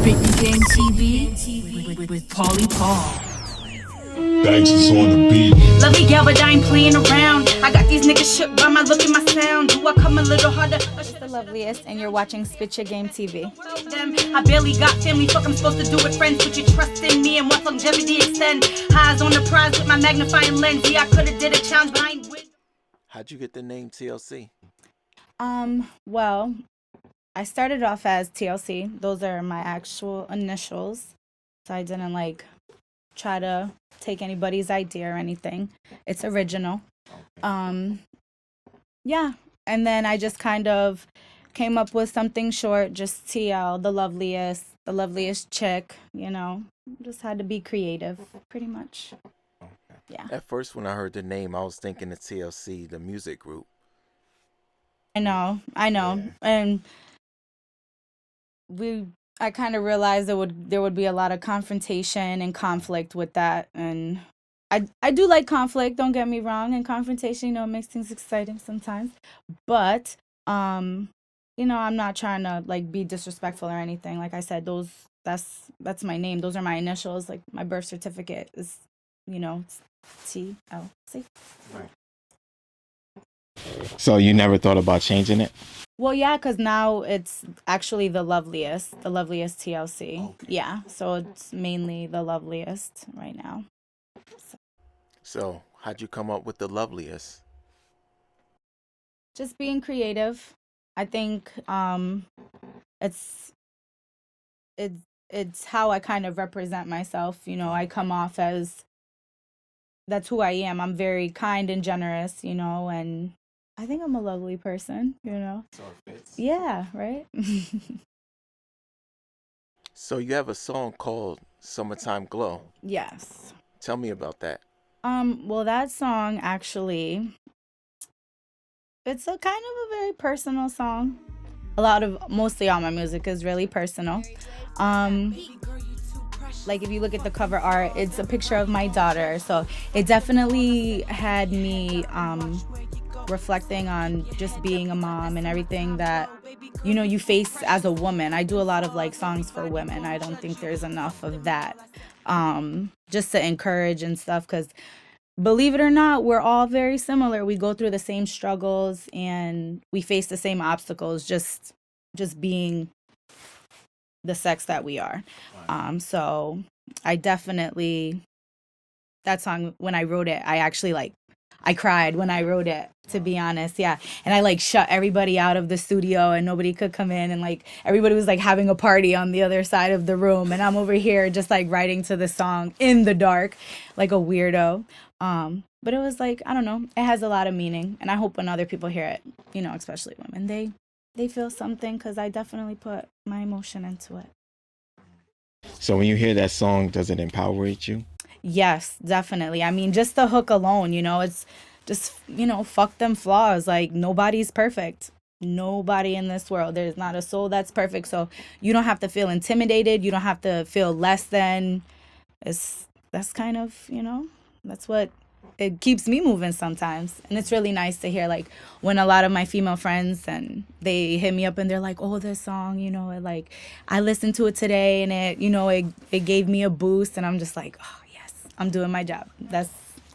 Game TV with Paulie Paul. Banks is on the beat. Lovely gal, but I ain't playing around. I got these niggas shook by my look and my sound. Do I come a little harder? It's the Loveliest, and you're watching Spit Your Game TV. I barely got family, fuck I'm supposed to do with friends. Put your trust in me and watch longevity extend. Eyes on the prize with my magnifying lens. Yeah, I could've did a challenge, but I ain't with. How'd you get the name TLC? Well, I started off as TLC. Those are my actual initials. So I didn't try to take anybody's idea or anything. It's original. Yeah. And then I just kind of came up with something short, just TL, the loveliest chick, Just had to be creative, pretty much. Yeah. At first, when I heard the name, I was thinking of TLC, the music group. I know. Yeah. And I kind of realized there would be a lot of confrontation and conflict with that, and I do like conflict, don't get me wrong, and confrontation, makes things exciting sometimes, but I'm not trying to be disrespectful or anything. Like I said, that's my name, those are my initials, like my birth certificate is it's TLC. Right. So you never thought about changing it? Well, yeah, because now it's actually the Loveliest TLC. Okay. Yeah, so it's mainly the Loveliest right now. So how'd you come up with the Loveliest? Just being creative. I think it's how I kind of represent myself. I come off as, that's who I am. I'm very kind and generous, and I think I'm a lovely person, So it fits. Yeah, right? So you have a song called Summertime Glow. Yes. Tell me about that. Well, that song actually, it's a kind of a very personal song. Mostly all my music is really personal. If you look at the cover art, it's a picture of my daughter. So it definitely had me reflecting on just being a mom and everything that you face as a woman. I do a lot of songs for women. I don't think there's enough of that, just to encourage and stuff, because believe it or not, we're all very similar. We go through the same struggles and we face the same obstacles, just being the sex that we are. So I definitely, that song, when I wrote it, I actually I cried when I wrote it, to be honest. Yeah. And I shut everybody out of the studio and nobody could come in, and everybody was having a party on the other side of the room, and I'm over here just writing to the song in the dark like a weirdo. But it was I don't know, it has a lot of meaning, and I hope when other people hear it, especially women, they feel something, because I definitely put my emotion into it. So when you hear that song, does it empower you? Yes, definitely. I mean, just the hook alone, it's just, fuck them flaws. Nobody's perfect. Nobody in this world. There's not a soul that's perfect. So you don't have to feel intimidated. You don't have to feel less than. That's kind of, that's what it keeps me moving sometimes. And it's really nice to hear when a lot of my female friends, and they hit me up and they're like, oh, this song, I listened to it today and it gave me a boost, and I'm just like, oh yes, I'm doing my job.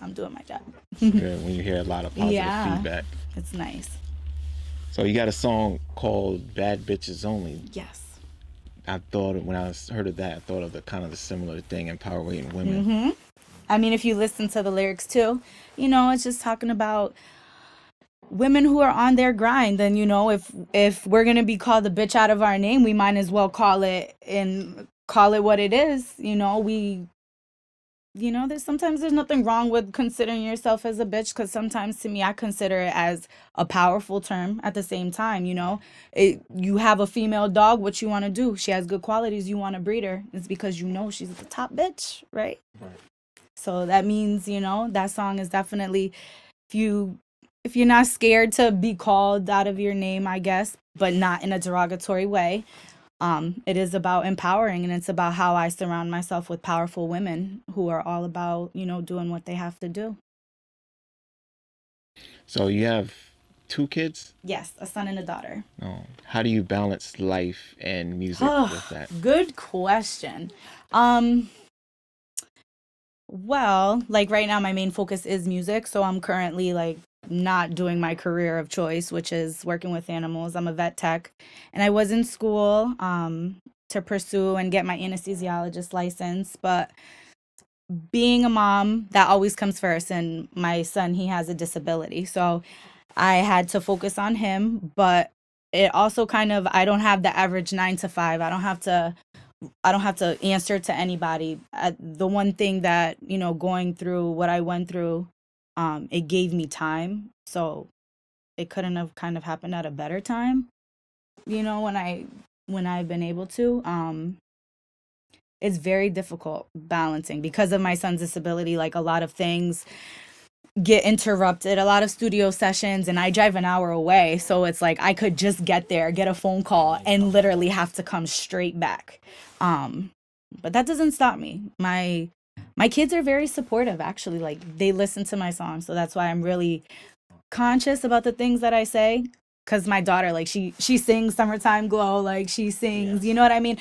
I'm doing my job. Good when you hear a lot of positive feedback. It's nice. So you got a song called Bad Bitches Only. Yes. I thought when I heard of that, I thought of the similar thing, empowering women. Mm-hmm. I mean, if you listen to the lyrics too, it's just talking about women who are on their grind. And, if we're going to be called a bitch out of our name, we might as well call it what it is. There's nothing wrong with considering yourself as a bitch, because sometimes to me, I consider it as a powerful term at the same time. You have a female dog, what you want to do? She has good qualities, you want to breed her. It's because she's the top bitch, right? Right. So that means, that song is definitely, if you're not scared to be called out of your name, I guess, but not in a derogatory way. It is about empowering, and it's about how I surround myself with powerful women who are all about, doing what they have to do. So you have two kids? Yes, a son and a daughter. Oh, how do you balance life and music with that? Good question. Um, well, like right now, my main focus is music. So I'm currently like not doing my career of choice, which is working with animals. I'm a vet tech, and I was in school to pursue and get my anesthesiologist license. But being a mom, that always comes first. And my son, he has a disability. So I had to focus on him. But it also kind of, I don't have the average 9 to 5. I don't have to answer to anybody. The one thing that, going through what I went through, it gave me time. So it couldn't have kind of happened at a better time, when I've been able to. It's very difficult balancing because of my son's disability. Like a lot of things get interrupted, a lot of studio sessions, and I drive an hour away. So it's like I could just get there, get a phone call, and literally have to come straight back. But that doesn't stop me. My kids are very supportive, actually. Like they listen to my songs. So that's why I'm really conscious about the things that I say. Cause my daughter, like she sings Summertime Glow, like she sings, you know what I mean?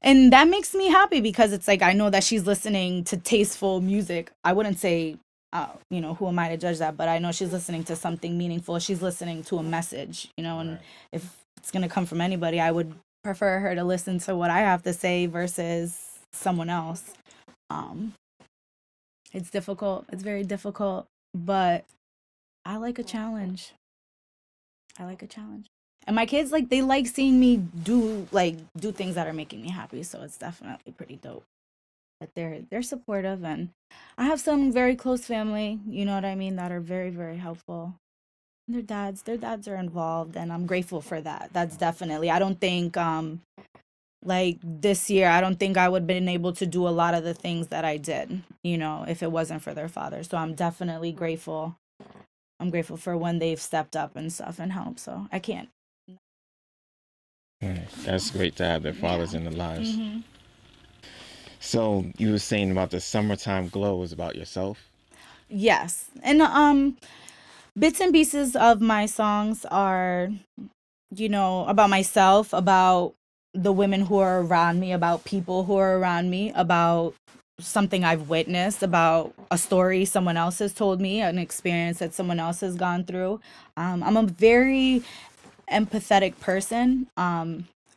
And that makes me happy because it's like I know that she's listening to tasteful music. I wouldn't say who am I to judge that? But I know she's listening to something meaningful. She's listening to a message, and if it's going to come from anybody, I would prefer her to listen to what I have to say versus someone else. It's difficult. It's very difficult, but I like a challenge. And my kids, like, they like seeing me do things that are making me happy. So it's definitely pretty dope. But they're supportive, and I have some very close family, you know what I mean, that are very, very helpful. Their dads are involved, and I'm grateful for that. That's definitely, I don't think like this year, I don't think I would have been able to do a lot of the things that I did, if it wasn't for their father. So I'm definitely grateful. I'm grateful for when they've stepped up and stuff and helped. So I can't. That's great to have their fathers in their lives. Mm-hmm. So you were saying about the Summertime Glow was about yourself? Yes. And bits and pieces of my songs are, about myself, about the women who are around me, about people who are around me, about something I've witnessed, about a story someone else has told me, an experience that someone else has gone through. I'm a very empathetic person.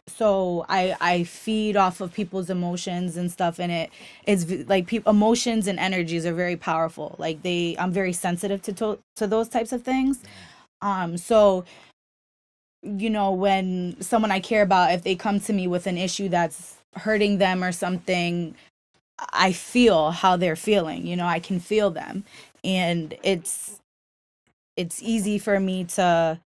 So I feed off of people's emotions and stuff, and it's like emotions and energies are very powerful. Like I'm very sensitive to those types of things. So when someone I care about, if they come to me with an issue that's hurting them or something, I feel how they're feeling. I can feel them, and it's easy for me to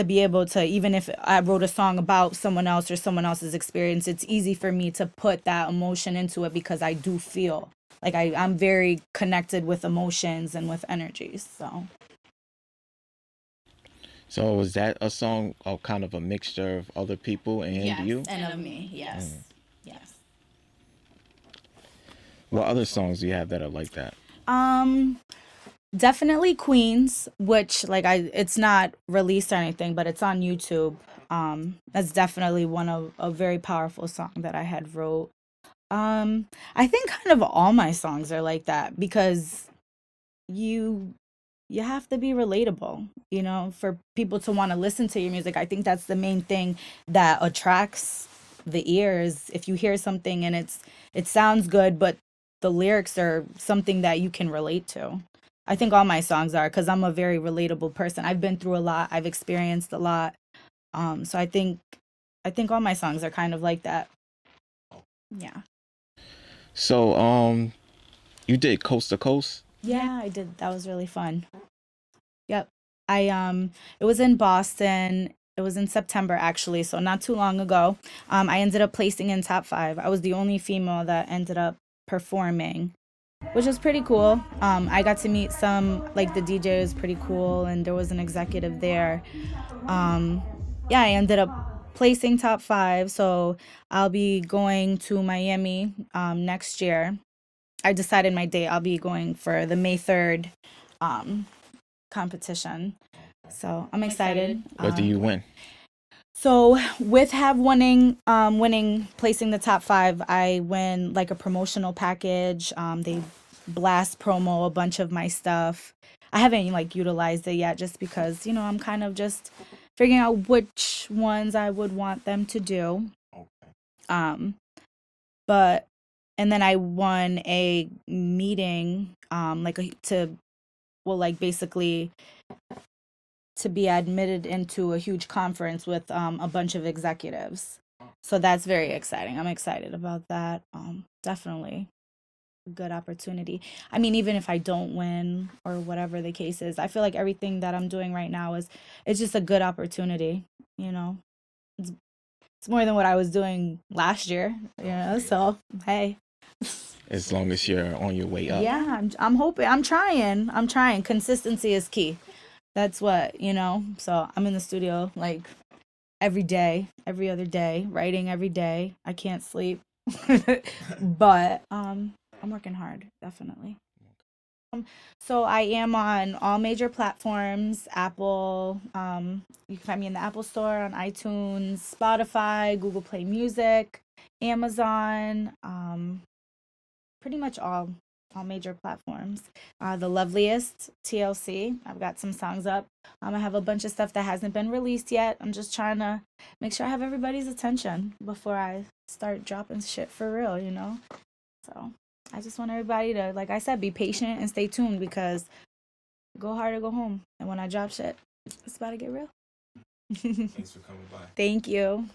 be able to, even if I wrote a song about someone else or someone else's experience, it's easy for me to put that emotion into it because I do feel like I'm very connected with emotions and with energies. So was that a song of kind of a mixture of other people and you? And of me, yes. Yes. What other songs do you have that are like that? Definitely Queens, which it's not released or anything, but it's on YouTube. That's definitely one of a very powerful song that I had wrote. I think kind of all my songs are like that because you have to be relatable, for people to want to listen to your music. I think that's the main thing that attracts the ears. If you hear something and it sounds good, but the lyrics are something that you can relate to. I think all my songs are, because I'm a very relatable person. I've been through a lot. I've experienced a lot. So I think all my songs are kind of like that. Yeah. So you did Coast to Coast? Yeah, I did. That was really fun. Yep. It was in Boston. It was in September, actually, so not too long ago. I ended up placing in top 5. I was the only female that ended up performing, which was pretty cool. I got to meet the DJ was pretty cool, and there was an executive there. I ended up placing top 5, so I'll be going to Miami next year. I decided my date. I'll be going for the May 3rd competition. So I'm excited. What do you win? So with winning, placing the top 5, I win like a promotional package. They blast promo a bunch of my stuff. I haven't like utilized it yet, just because I'm kind of just figuring out which ones I would want them to do. But and then I won a meeting, basically to be admitted into a huge conference with a bunch of executives. So that's very exciting. I'm excited about that. Definitely a good opportunity. I mean, even if I don't win or whatever the case is, I feel like everything that I'm doing right now it's just a good opportunity. It's more than what I was doing last year. So hey. As long as you're on your way up. Yeah, I'm hoping. I'm trying. Consistency is key. That's what, so I'm in the studio like every day, every other day, writing every day. I can't sleep. But I'm working hard, definitely. So I am on all major platforms. Apple, you can find me in the Apple Store, on iTunes, Spotify, Google Play Music, Amazon, pretty much all major platforms. The Loveliest TLC. I've got some songs up. I have a bunch of stuff that hasn't been released yet. I'm just trying to make sure I have everybody's attention before I start dropping shit for real, So I just want everybody to, like I said, be patient and stay tuned, because go hard or go home. And when I drop shit, it's about to get real. Thanks for coming by. Thank you.